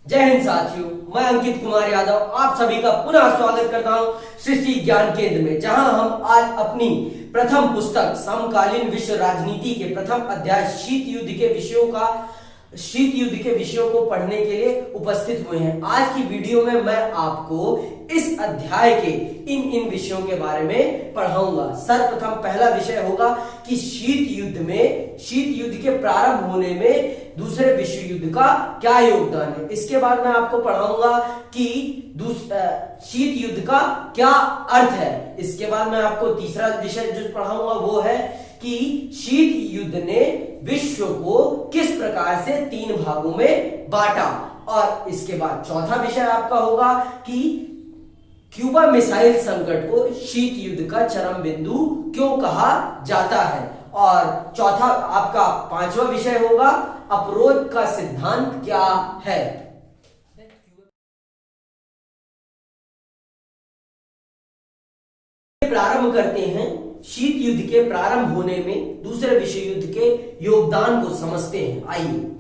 जय हिंद साथियों, मैं अंकित कुमार यादव आप सभी का पुनः स्वागत करता हूं सृष्टि ज्ञान केंद्र में, जहां हम आज अपनी प्रथम पुस्तक समकालीन विश्व राजनीति के प्रथम अध्याय शीत युद्ध के विषयों को पढ़ने के लिए उपस्थित हुए हैं। आज की वीडियो में मैं आपको इस अध्याय के इन विषयों के बारे में पढ़ाऊंगा। सर्वप्रथम पहला विषय होगा कि शीत युद्ध के प्रारंभ होने में दूसरे विश्व युद्ध का क्या योगदान है। इसके बाद मैं आपको पढ़ाऊंगा कि शीत युद्ध का क्या अर्थ है। इसके बाद मैं आपको तीसरा विषय जो पढ़ाऊंगा वो है कि शीत युद्ध ने विश्व को किस प्रकार से 3 भागों में बांटा। और इसके बाद चौथा विषय आपका होगा कि क्यूबा मिसाइल संकट को शीत युद्ध का चरम बिंदु क्यों कहा जाता है। और चौथा आपका पांचवा विषय होगा अवरोध का सिद्धांत क्या है। प्रारंभ करते हैं। शीत युद्ध के प्रारंभ होने में दूसरे विश्व युद्ध के योगदान को समझते हैं। आइए,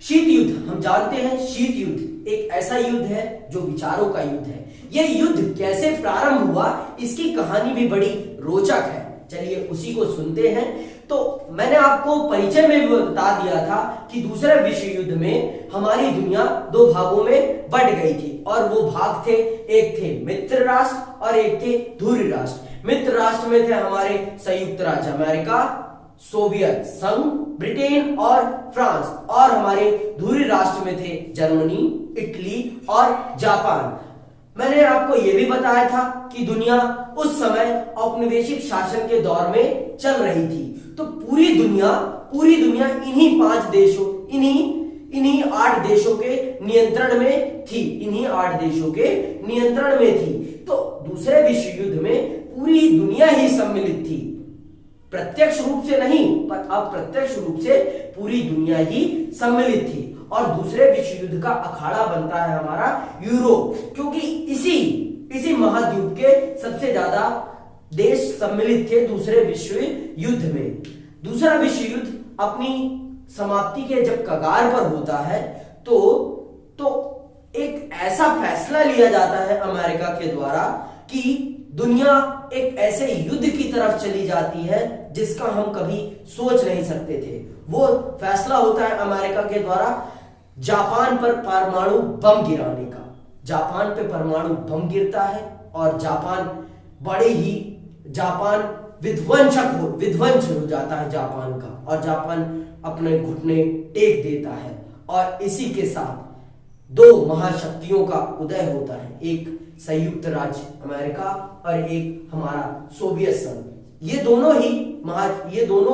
शीत युद्ध हम जानते हैं, शीत युद्ध एक ऐसा युद्ध है जो विचारों का युद्ध है। यह युद्ध कैसे प्रारंभ हुआ, इसकी कहानी भी बड़ी रोचक है। चलिए उसी को सुनते हैं। तो मैंने आपको परिचय में भी बता दिया था कि दूसरे विश्व युद्ध में हमारी दुनिया 2 भागों में बंट गई थी और वो भाग थे, एक थे मित्र राष्ट्र और एक थे धुरी राष्ट्र। मित्र राष्ट्र में थे हमारे संयुक्त राज्य अमेरिका, सोवियत संघ, ब्रिटेन और फ्रांस, और हमारे धुरी राष्ट्र में थे जर्मनी, इटली और जापान। मैंने आपको यह भी बताया था कि दुनिया उस समय औपनिवेशिक शासन के दौर में चल रही थी। तो पूरी दुनिया इन्हीं 5 देशों, इन्हीं 8 देशों के नियंत्रण में थी। तो दूसरे विश्व युद्ध में पूरी दुनिया ही सम्मिलित थी, प्रत्यक्ष रूप से नहीं पर अप्रत्यक्ष रूप से पूरी दुनिया ही सम्मिलित थी। और दूसरे विश्व युद्ध का अखाड़ा बनता है हमारा यूरोप, क्योंकि इसी महाद्वीप के सबसे ज्यादा देश सम्मिलित थे दूसरे विश्व युद्ध में। दूसरा विश्व युद्ध अपनी समाप्ति के जब कगार पर होता है तो एक ऐसा फैसला लिया जाता है अमेरिका के द्वारा कि दुनिया एक ऐसे युद्ध की तरफ चली जाती है जिसका हम कभी सोच नहीं सकते थे। वो फैसला होता है अमेरिका के द्वारा जापान पर परमाणु बम गिराने का। जापान पे परमाणु बम गिरता है और जापान विध्वंस हो जाता है जापान का, और जापान अपने घुटने टेक देता है। और इसी के साथ 2 महाशक्तियों का उदय होता है, एक संयुक्त राज्य अमेरिका और एक हमारा सोवियत संघ। ये दोनों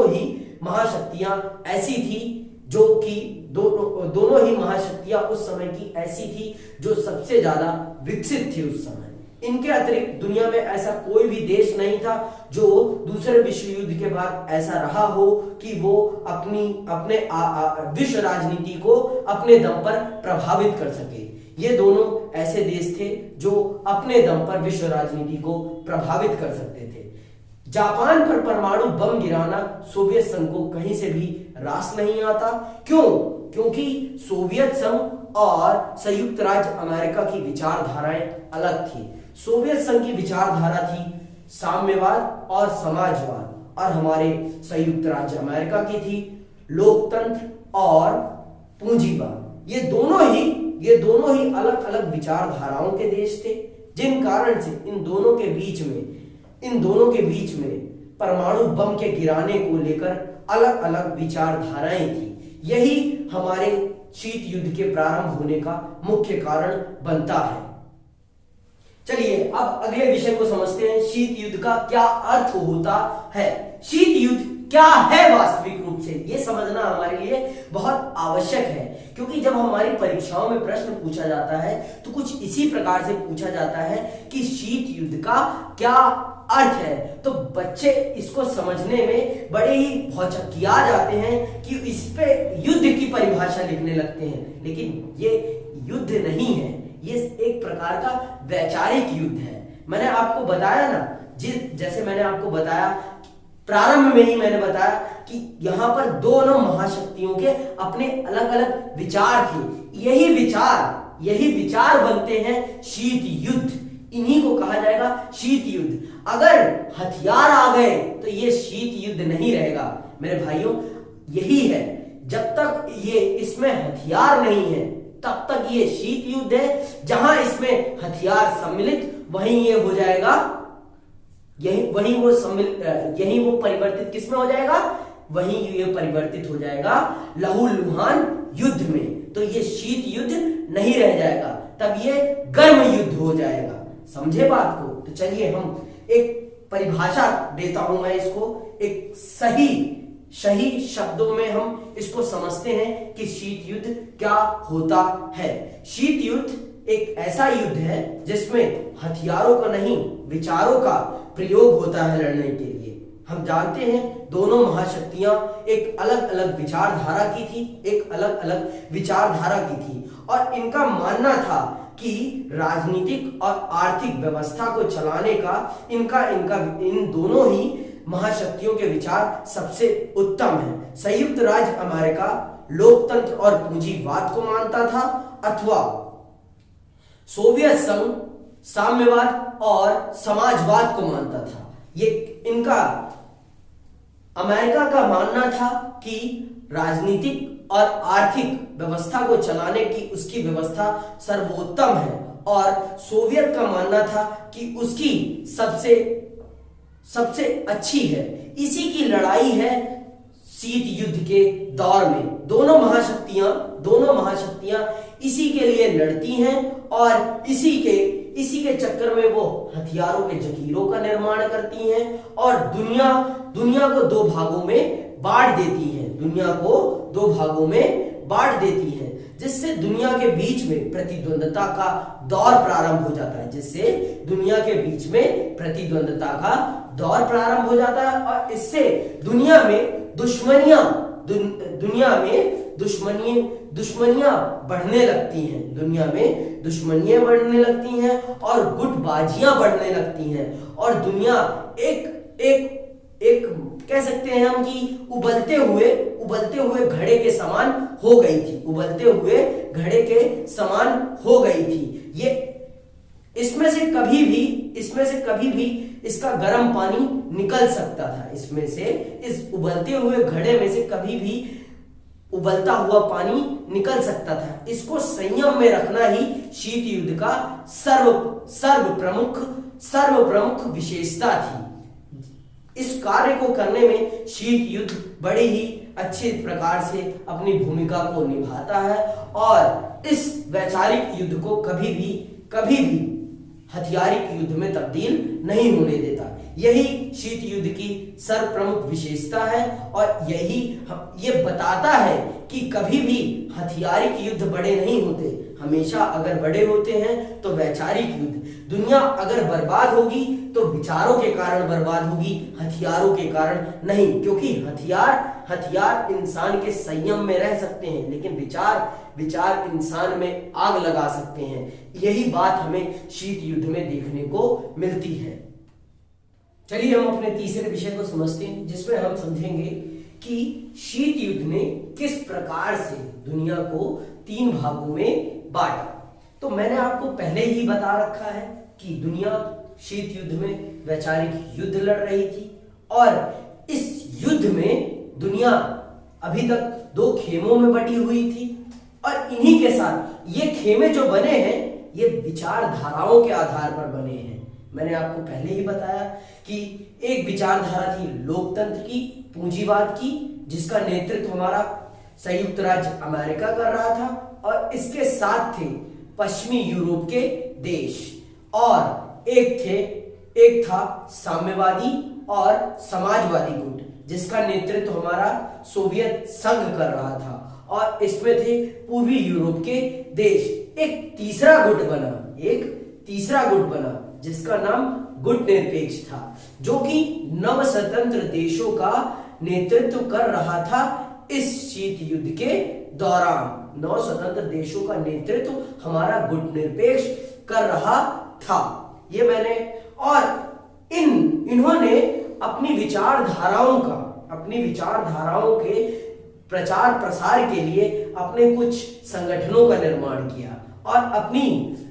ही महाशक्तियां ऐसी थी जो कि दोनों ही महाशक्तियां उस समय की ऐसी थी जो सबसे ज्यादा विकसित थी उस समय। इनके अतिरिक्त दुनिया में ऐसा कोई भी देश नहीं था जो दूसरे विश्व युद्ध के बाद ऐसा रहा हो कि वो अपने विश्व राजनीति को अपने दम पर प्रभावित कर सके। ये दोनों ऐसे देश थे जो अपने दम पर विश्व राजनीति को प्रभावित कर सकते थे। जापान पर परमाणु बम गिराना सोवियत संघ को कहीं से भी रास नहीं आता। क्योंकि सोवियत संघ और संयुक्त राज्य अमेरिका की विचारधाराएं अलग थी। सोवियत संघ की विचारधारा थी साम्यवाद और समाजवाद, और हमारे संयुक्त राज्य अमेरिका की थी लोकतंत्र और पूंजीवाद। ये दोनों ही अलग अलग विचारधाराओं के देश थे, जिन कारण से इन दोनों के बीच में परमाणु बम के गिराने को लेकर अलग अलग विचारधाराएं थी। यही हमारे शीत युद्ध के प्रारंभ होने का मुख्य कारण बनता है। चलिए अब अगले विषय को समझते हैं। शीत युद्ध का क्या अर्थ होता है, शीत युद्ध क्या है वास्तविक रूप से, यह समझना हमारे लिए बहुत आवश्यक है। क्योंकि जब हमारी परीक्षाओं में प्रश्न पूछा जाता है तो कुछ इसी प्रकार से पूछा जाता है कि शीत युद्ध का क्या अर्थ है, तो बच्चे इसको समझने में बड़े ही भौचक्किया जाते हैं कि इस पे युद्ध की परिभाषा लिखने लगते हैं। लेकिन ये युद्ध नहीं है, ये एक प्रकार का वैचारिक युद्ध है। मैंने आपको बताया ना, जैसे मैंने आपको बताया प्रारंभ में ही मैंने बताया कि यहां पर दोनों महाशक्तियों के अपने अलग अलग विचार थे। यही विचार बनते हैं शीत युद्ध। इन्हीं को कहा जाएगा शीत युद्ध। अगर हथियार आ गए तो ये शीत युद्ध नहीं रहेगा मेरे भाइयों। यही है, जब तक ये इसमें हथियार नहीं है तब तक ये शीत युद्ध है। जहां इसमें हथियार सम्मिलित वहीं ये हो जाएगा, यही वो परिवर्तित किसमें हो जाएगा, वहीं ये परिवर्तित हो जाएगा लहूलुहान युद्ध में। तो ये शीत युद्ध नहीं रह जाएगा, तब ये गर्म युद्ध हो जाएगा। समझे बात को? तो चलिए हम एक परिभाषा देता हूं मैं इसको, एक सही शब्दों में हम इसको समझते हैं कि शीत युद्ध क्या होता है। शीत युद्ध एक ऐसा युद्ध है जिसमें हथियारों का नहीं, विचारों का प्रयोग होता है लड़ने के लिए। हम जानते हैं दोनों महाशक्तियां एक अलग अलग विचारधारा की थी और इनका मानना था कि राजनीतिक और आर्थिक व्यवस्था को चलाने का इन दोनों ही महाशक्तियों के विचार सबसे उत्तम है। संयुक्त राज्य अमेरिका लोकतंत्र और पूंजीवाद को मानता था, अथवा सोवियत संघ साम्यवाद और समाजवाद को मानता था। ये इनका अमेरिका का मानना था कि राजनीतिक और आर्थिक व्यवस्था को चलाने की उसकी व्यवस्था सर्वोत्तम है, और सोवियत का मानना था कि उसकी सबसे अच्छी है। इसी की लड़ाई है शीत युद्ध के दौर में। दोनों महाशक्तियां इसी के लिए लड़ती हैं और इसी के चक्कर में वो हथियारों के जखीरों का निर्माण करती हैं और दुनिया को दो भागों में बांट देती हैं, जिससे दुनिया के बीच में प्रतिद्वंदता का दौर प्रारंभ हो जाता है और इससे दुनिया में दुश्मनियां बढ़ने लगती हैं और गुटबाजियां बढ़ने लगती हैं और दुनिया एक कह सकते हैं हम कि उबलते हुए घड़े के समान हो गई थी। ये इसमें से कभी भी इसका गर्म पानी निकल सकता था। इस उबलते हुए घड़े में से कभी भी उबलता हुआ पानी निकल सकता था। इसको संयम में रखना ही शीत युद्ध का सर्वप्रमुख विशेषता थी। इस कार्य को करने में शीत युद्ध बड़े ही अच्छे प्रकार से अपनी भूमिका को निभाता है और इस वैचारिक युद्ध को कभी भी हथियारिक युद्ध में तब्दील नहीं होने देता। यही शीत युद्ध की सर्वप्रमुख विशेषता है और ये बताता है कि कभी भी हथियारिक युद्ध बड़े नहीं होते। हमेशा अगर बड़े होते हैं तो वैचारिक युद्ध। दुनिया अगर बर्बाद होगी तो विचारों के कारण बर्बाद होगी, हथियारों के कारण नहीं, क्योंकि हथियार इंसान के संयम में रह सकते हैं लेकिन विचार इंसान में आग लगा सकते हैं। यही बात हमें शीत युद्ध में देखने को मिलती है। चलिए हम अपने तीसरे विषय को समझते हैं, जिसमें हम समझेंगे कि शीत युद्ध ने किस प्रकार से दुनिया को 3 भागों में बांटा। तो मैंने आपको पहले ही बता रखा है कि दुनिया शीत युद्ध में वैचारिक युद्ध लड़ रही थी और इस युद्ध में दुनिया अभी तक 2 खेमों में बटी हुई थी और इन्हीं के साथ ये खेमे जो बने हैं ये विचारधाराओं के आधार पर बने हैं। मैंने आपको पहले ही बताया कि एक विचारधारा थी लोकतंत्र की, पूंजीवाद की, जिसका नेतृत्व हमारा संयुक्त राज्य अमेरिका कर रहा था और इसके साथ थे पश्चिमी यूरोप के देश और एक था साम्यवादी और समाजवादी गुट, जिसका नेतृत्व हमारा सोवियत संघ कर रहा था और इसमें थे पूर्वी यूरोप के देश। एक तीसरा गुट बना जिसका नाम गुट निरपेक्ष था, जो कि नव स्वतंत्र देशों का नेतृत्व कर रहा था। इस शीत युद्ध के दौरान नव स्वतंत्र देशों का नेतृत्व हमारा गुट निरपेक्ष कर रहा था। ये मैंने और इन्होंने अपनी विचारधाराओं के प्रचार प्रसार के लिए अपने कुछ संगठनों का निर्माण किया और अपनी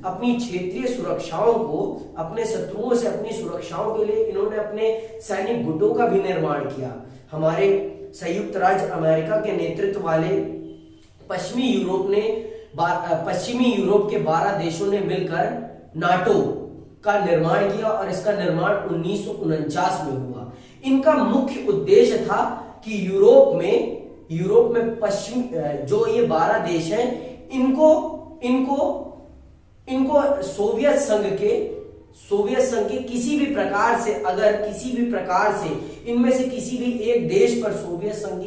अपनी क्षेत्रीय सुरक्षाओं को, अपने शत्रुओं से अपनी सुरक्षाओं के लिए इन्होंने अपने सैनिक गुटों का भी निर्माण किया। हमारे संयुक्त राज्य अमेरिका के नेतृत्व वाले पश्चिमी यूरोप के 12 देशों ने मिलकर नाटो का निर्माण किया और इसका निर्माण 1949 में हुआ। इनका मुख्य उद्देश्य था कि यूरोप में पश्चिम जो ये 12 देश हैं, इनको सोवियत संघ के किसी भी प्रकार से, अगर किसी भी प्रकार से इनमें से किसी भी एक देश पर सोवियत संघ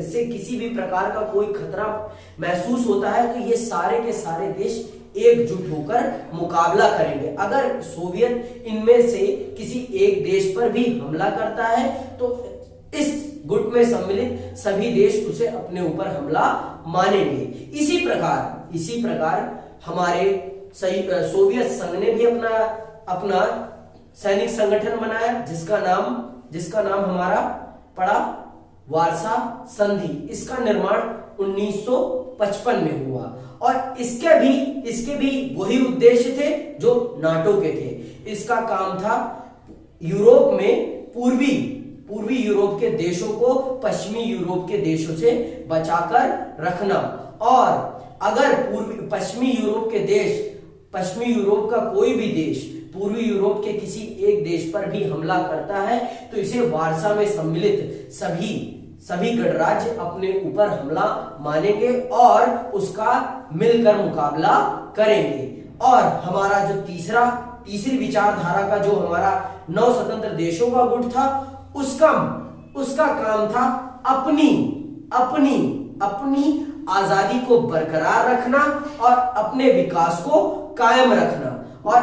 से किसी भी प्रकार का कोई खतरा महसूस होता है, तो ये सारे के सारे देश एकजुट होकर मुकाबला करेंगे। अगर सोवियत इनमें से किसी एक देश पर भी हमला करता है तो इस गुट में सम्मिलित सभी देश उसे अपने ऊपर हमला मानेंगे। इसी प्रकार हमारे सोवियत संघ ने भी अपना सैनिक संगठन बनाया, जिसका नाम हमारा पड़ा वार्सा संधि। इसका निर्माण 1955 में हुआ और इसके भी वही उद्देश्य थे जो नाटो के थे। इसका काम था यूरोप में पूर्वी यूरोप के देशों को पश्चिमी यूरोप के देशों से बचाकर रखना, और अगर पश्चिमी यूरोप का कोई भी देश पूर्वी यूरोप के किसी एक देश पर भी हमला करता है तो इसे वार्सा में सम्मिलित सभी गणराज्य अपने ऊपर हमला मानेंगे और उसका मिलकर मुकाबला करेंगे। और हमारा जो तीसरी विचारधारा का जो हमारा 9 स्वतंत्र देशों का गुट था, उसका काम था अपनी आजादी को बरकरार रखना और अपने विकास को कायम रखना। और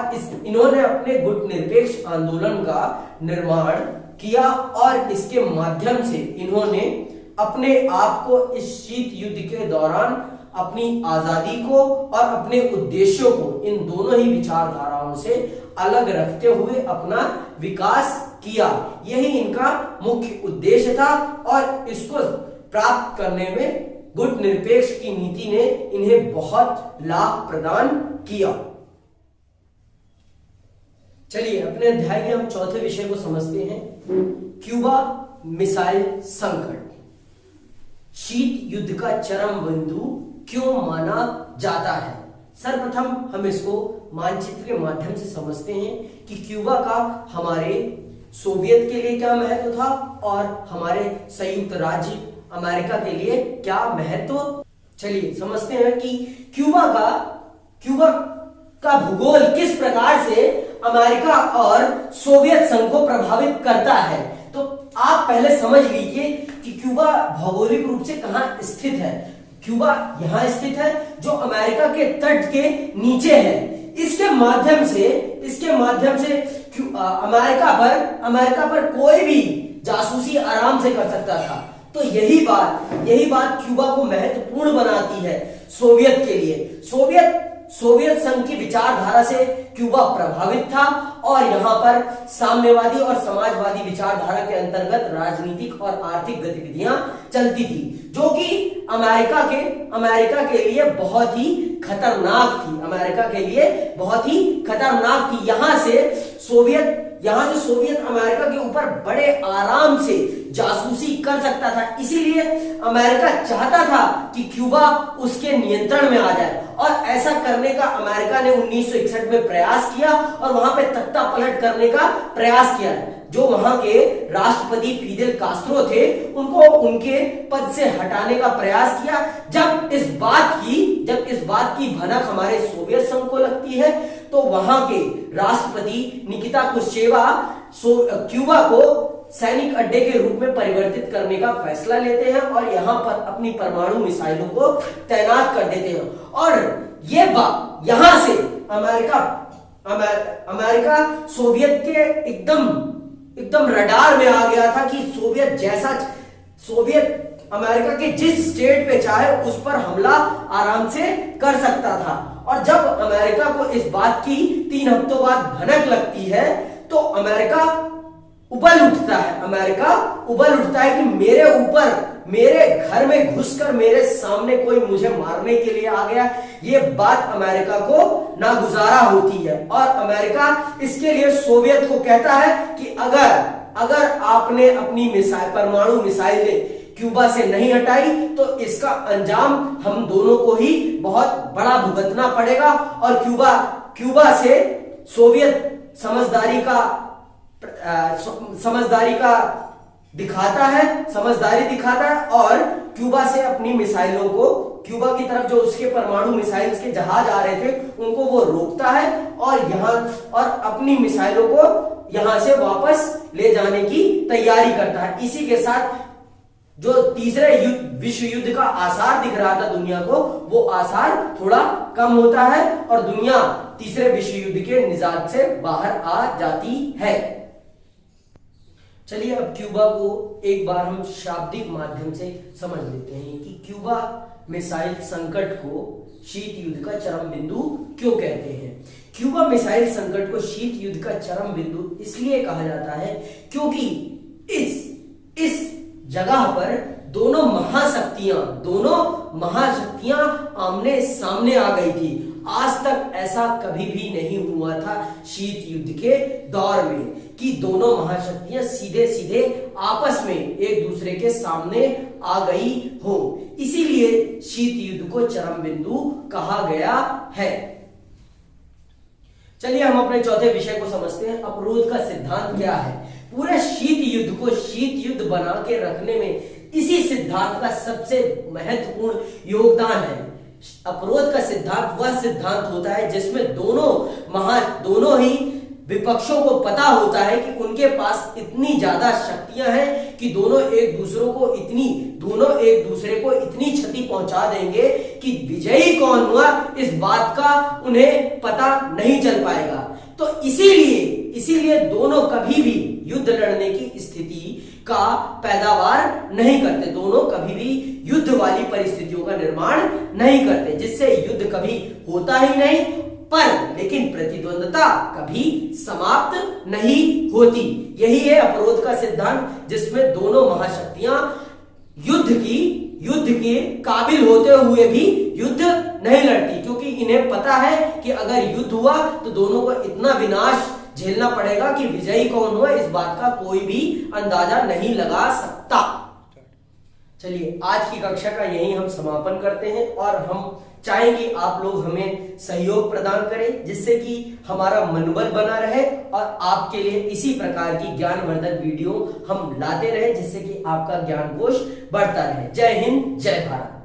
इन्होंने अपने गुट निरपेक्ष आंदोलन का निर्माण किया और इसके माध्यम से इन्होंने अपने आप को इस शीत युद्ध के दौरान अपनी आजादी को और अपने उद्देश्यों को, इन दोनों ही विचारधाराओं से अलग रखते हुए अपना विकास किया। यही इनका मुख्य उद्देश्य था और इसको प्राप्त करने में गुट निरपेक्ष की नीति ने इन्हें बहुत लाभ प्रदान किया। चलिए अपने अध्याय के हम चौथे विषय को समझते हैं, क्यूबा मिसाइल संकट। शीत युद्ध का चरम बिंदु क्यों माना जाता है? सर्वप्रथम हम इसको मानचित्र के माध्यम से समझते हैं कि क्यूबा का हमारे सोवियत के लिए क्या महत्व था और हमारे संयुक्त राज्य अमेरिका के लिए क्या महत्व। चलिए समझते हैं कि क्यूबा का भूगोल किस प्रकार से अमेरिका और सोवियत संघ को प्रभावित करता है। तो आप पहले समझ लीजिए कि क्यूबा भौगोलिक रूप से कहां स्थित है। क्यूबा यहां स्थित है जो अमेरिका के तट के नीचे है। इसके माध्यम से अमेरिका पर कोई भी जासूसी आराम से कर सकता था। तो यही बात क्यूबा को महत्वपूर्ण बनाती है सोवियत के लिए। सोवियत संघ की विचारधारा से क्यूबा प्रभावित था और यहाँ पर साम्यवादी और समाजवादी विचारधारा के अंतर्गत राजनीतिक और आर्थिक गतिविधियां चलती थी, जो कि अमेरिका के लिए बहुत ही खतरनाक थी। यहाँ से सोवियत अमेरिका के ऊपर बड़े आराम से जासूसी कर सकता था। इसीलिए अमेरिका चाहता था कि क्यूबा उसके नियंत्रण में आ जाए और ऐसा करने का अमेरिका ने 1961 में प्रयास किया और वहां पे तख्ता पलट करने का प्रयास किया। जो वहां के राष्ट्रपति फिदेल कास्ट्रो थे उनको उनके पद से हटाने का प्रयास किया। जब इस बात की भनक हमारे सोवियत संघ को लगती है तो वहां के राष्ट्रपति निकिता क्रुश्चेवा क्यूबा को सैनिक अड्डे के रूप में परिवर्तित करने का फैसला लेते हैं और यहां पर अपनी परमाणु मिसाइलों को तैनात कर देते हैं। और ये बात यहां से अमेरिका सोवियत के एकदम रडार में आ गया था कि सोवियत अमेरिका के जिस स्टेट पे चाहे उस पर हमला आराम से कर सकता था। और जब अमेरिका को इस बात की 3 हफ्तों बाद भनक लगती है तो अमेरिका उबल उठता है कि मेरे घर में घुसकर मेरे सामने कोई मुझे मारने के लिए आ गया, ये बात अमेरिका को नागुजारा होती है। और अमेरिका इसके लिए सोवियत को कहता है कि अगर आपने अपनी परमाणु मिसाइलें क्यूबा से नहीं हटाई तो इसका अंजाम हम दोनों को ही बहुत बड़ा भुगतना पड़ेगा। और क्यूबा से सोवियत समझदारी दिखाता है और क्यूबा से अपनी मिसाइलों को, क्यूबा की तरफ जो उसके परमाणु मिसाइल्स के जहाज आ रहे थे उनको वो रोकता है और अपनी मिसाइलों को यहां से वापस ले जाने की तैयारी करता है। इसी के साथ जो तीसरे विश्व युद्ध का आसार दिख रहा था दुनिया को, वो आसार थोड़ा कम होता है और दुनिया तीसरे विश्व युद्ध के निजात से बाहर आ जाती है। चलिए अब क्यूबा को एक बार हम शाब्दिक माध्यम से समझ लेते हैं कि क्यूबा मिसाइल संकट को शीत युद्ध का चरम बिंदु क्यों कहते हैं। क्यूबा मिसाइल संकट को शीत युद्ध का चरम बिंदु इसलिए कहा जाता है क्योंकि इस जगह पर दोनों महाशक्तियां आमने सामने आ गई थी। आज तक ऐसा कभी भी नहीं हुआ था शीत युद्ध के दौर में कि दोनों महाशक्तियां सीधे सीधे आपस में एक दूसरे के सामने आ गई हो। इसीलिए शीत युद्ध को चरम बिंदु कहा गया है। चलिए हम अपने चौथे विषय को समझते हैं, अवरोध का सिद्धांत क्या है। पूरे शीत युद्ध को शीत युद्ध बना के रखने में इसी सिद्धांत का सबसे महत्वपूर्ण योगदान है। अवरोध का सिद्धांत वह सिद्धांत होता है जिसमें दोनों ही विपक्षों को पता होता है कि उनके पास इतनी ज्यादा शक्तियां हैं कि दोनों एक दूसरे को इतनी क्षति पहुंचा देंगे कि विजयी कौन हुआ इस बात का उन्हें पता नहीं चल पाएगा। तो इसीलिए दोनों कभी भी युद्ध लड़ने की स्थिति का पैदावार नहीं करते, दोनों कभी भी युद्ध वाली परिस्थितियों का निर्माण नहीं करते, जिससे युद्ध कभी होता ही नहीं, लेकिन प्रतिद्वंदता कभी समाप्त नहीं होती। यही है अवरोध का सिद्धांत, जिसमें दोनों महाशक्तियां युद्ध के काबिल होते हुए भी युद्ध नहीं लड़ती, क्योंकि इन्हें पता है कि अगर युद्ध हुआ तो दोनों को इतना विनाश झेलना पड़ेगा कि विजयी कौन हुआ इस बात का कोई भी अंदाजा नहीं लगा सकता। चलिए आज की कक्षा का यही हम समापन करते हैं और हम चाहेंगे आप लोग हमें सहयोग प्रदान करें, जिससे कि हमारा मनोबल बना रहे और आपके लिए इसी प्रकार की ज्ञानवर्धक वीडियो हम लाते रहे, जिससे कि आपका ज्ञान कोश बढ़ता रहे। जय हिंद, जय भारत।